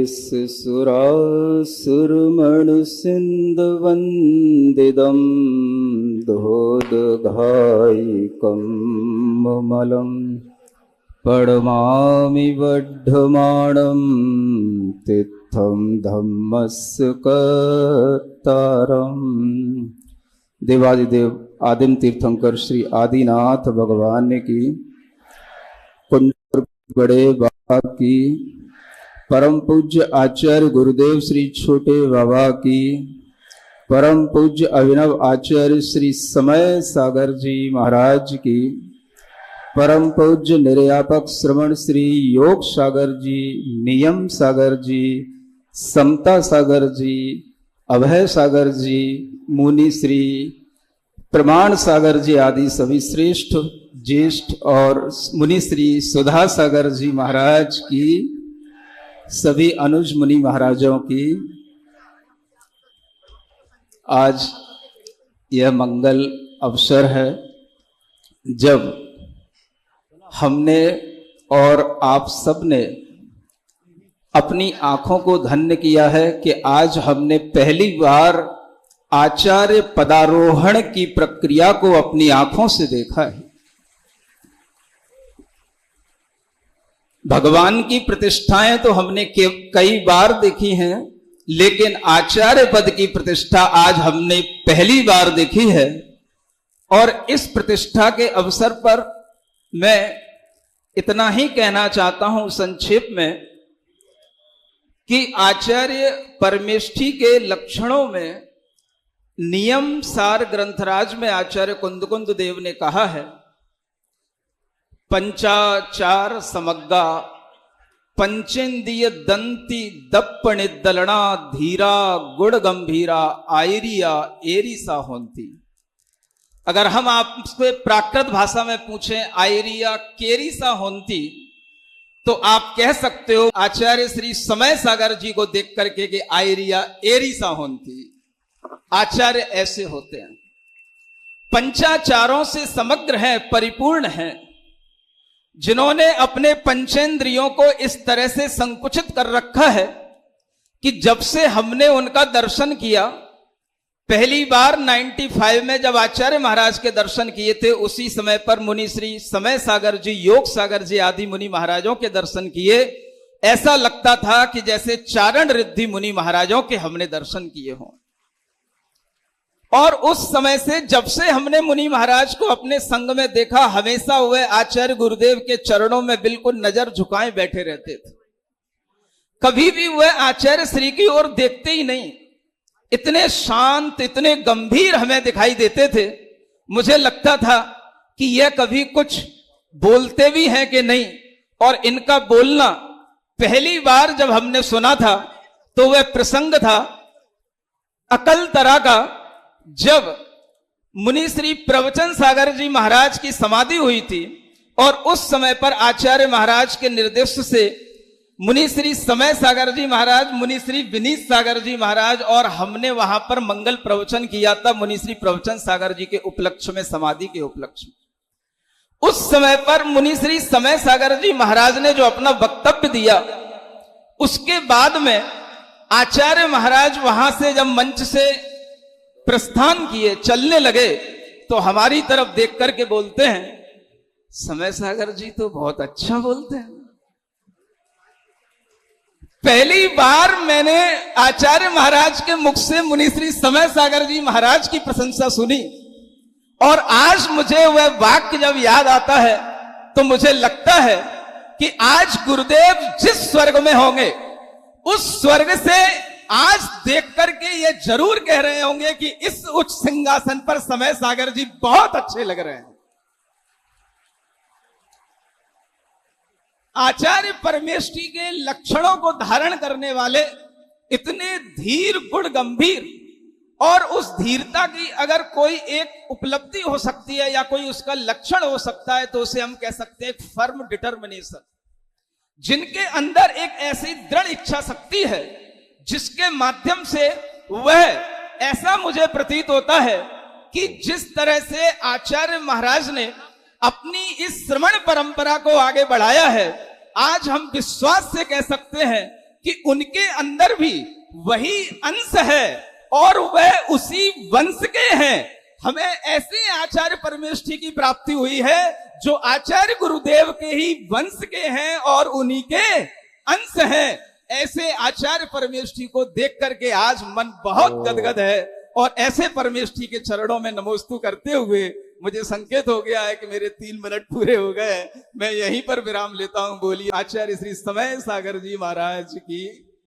सुरासुरमणुसिन्धुवन्दितं दोदघायिकं ममलं पडमामि वढ्ढमाणं तीर्थं धम्मस्य कर्तारम्। देवादिदेव आदिम तीर्थंकर श्री आदिनाथ भगवान की, कुंज बड़े बाबा की, परम पूज्य आचार्य गुरुदेव श्री छोटे बाबा की, परम पूज्य अभिनव आचार्य श्री समय सागर जी महाराज की, परम पूज्य निर्यापक श्रवण श्री योग सागर जी, नियम सागर जी, समता सागर जी, अभय सागर जी, मुनि श्री प्रमाण सागर जी आदि सभी श्रेष्ठ ज्येष्ठ और मुनि श्री सुधा सागर जी महाराज की, सभी अनुज मुनि महाराजों की, आज यह मंगल अवसर है जब हमने और आप सब ने अपनी आंखों को धन्य किया है कि आज हमने पहली बार आचार्य पदारोहण की प्रक्रिया को अपनी आंखों से देखा है। भगवान की प्रतिष्ठाएं तो हमने कई बार देखी हैं, लेकिन आचार्य पद की प्रतिष्ठा आज हमने पहली बार देखी है। और इस प्रतिष्ठा के अवसर पर मैं इतना ही कहना चाहता हूं संक्षेप में कि आचार्य परमेष्ठी के लक्षणों में नियम सार ग्रंथराज में आचार्य कुंदकुंद देव ने कहा है, पंचाचार समग्गा पंचेन्द्रिय दंती दप्प निदलना धीरा गुड़ गंभीरा आयरिया एरिसा होंती। अगर हम आपसे प्राकृत भाषा में पूछें आयरिया केरिसा होंती, तो आप कह सकते हो आचार्य श्री समय सागर जी को देख करके कि आयरिया एरिसा होंती। आचार्य ऐसे होते हैं, पंचाचारों से समग्र हैं, परिपूर्ण हैं, जिन्होंने अपने पंचेंद्रियों को इस तरह से संकुचित कर रखा है कि जब से हमने उनका दर्शन किया, पहली बार 95 में जब आचार्य महाराज के दर्शन किए थे, उसी समय पर मुनि श्री समय सागर जी, योग सागर जी आदि मुनि महाराजों के दर्शन किए। ऐसा लगता था कि जैसे चारण रिद्धि मुनि महाराजों के हमने दर्शन किए हों। और उस समय से जब से हमने मुनि महाराज को अपने संग में देखा, हमेशा वह आचार्य गुरुदेव के चरणों में बिल्कुल नजर झुकाए बैठे रहते थे। कभी भी वह आचार्य श्री की ओर देखते ही नहीं। इतने शांत, इतने गंभीर हमें दिखाई देते थे। मुझे लगता था कि यह कभी कुछ बोलते भी हैं कि नहीं। और इनका बोलना पहली बार जब हमने सुना था तो वह प्रसंग था अकल तरह का, जब मुनि श्री प्रवचन सागर जी महाराज की समाधि हुई थी और उस समय पर आचार्य महाराज के निर्देश से मुनि श्री समय सागर जी महाराज, मुनि श्री विनीत सागर जी महाराज और हमने वहां पर मंगल प्रवचन किया था मुनि श्री प्रवचन सागर जी के उपलक्ष्य में, समाधि के उपलक्ष्य में। उस समय पर मुनि श्री समय सागर जी महाराज ने जो अपना वक्तव्य दिया, उसके बाद में आचार्य महाराज वहां से जब मंच से प्रस्थान किए, चलने लगे, तो हमारी तरफ देख करके बोलते हैं, समय सागर जी तो बहुत अच्छा बोलते हैं। पहली बार मैंने आचार्य महाराज के मुख से मुनि श्री समय सागर जी महाराज की प्रशंसा सुनी। और आज मुझे वह वाक्य जब याद आता है तो मुझे लगता है कि आज गुरुदेव जिस स्वर्ग में होंगे, उस स्वर्ग से आज देख करके ये जरूर कह रहे होंगे कि इस उच्च सिंहासन पर समय सागर जी बहुत अच्छे लग रहे हैं। आचार्य परमेष्ठी के लक्षणों को धारण करने वाले, इतने धीर गुण गंभीर, और उस धीरता की अगर कोई एक उपलब्धि हो सकती है या कोई उसका लक्षण हो सकता है तो उसे हम कह सकते हैं फर्म डिटर्मिनेशन। जिनके अंदर एक ऐसी दृढ़ इच्छा शक्ति है जिसके माध्यम से वह, ऐसा मुझे प्रतीत होता है कि जिस तरह से आचार्य महाराज ने अपनी इस श्रवण परंपरा को आगे बढ़ाया है, आज हम विश्वास से कह सकते हैं कि उनके अंदर भी वही अंश है और वह उसी वंश के हैं। हमें ऐसे आचार्य परमेष्ठी की प्राप्ति हुई है जो आचार्य गुरुदेव के ही वंश के हैं और उन्हीं के अंश हैं। ऐसे आचार्य परमेष्ठी को देख करके आज मन बहुत गदगद है और ऐसे परमेष्ठी के चरणों में नमोस्तु करते हुए मुझे संकेत हो गया है कि मेरे 3 मिनट पूरे हो गए। मैं यहीं पर विराम लेता हूं। बोलिए आचार्य श्री समय सागर जी महाराज की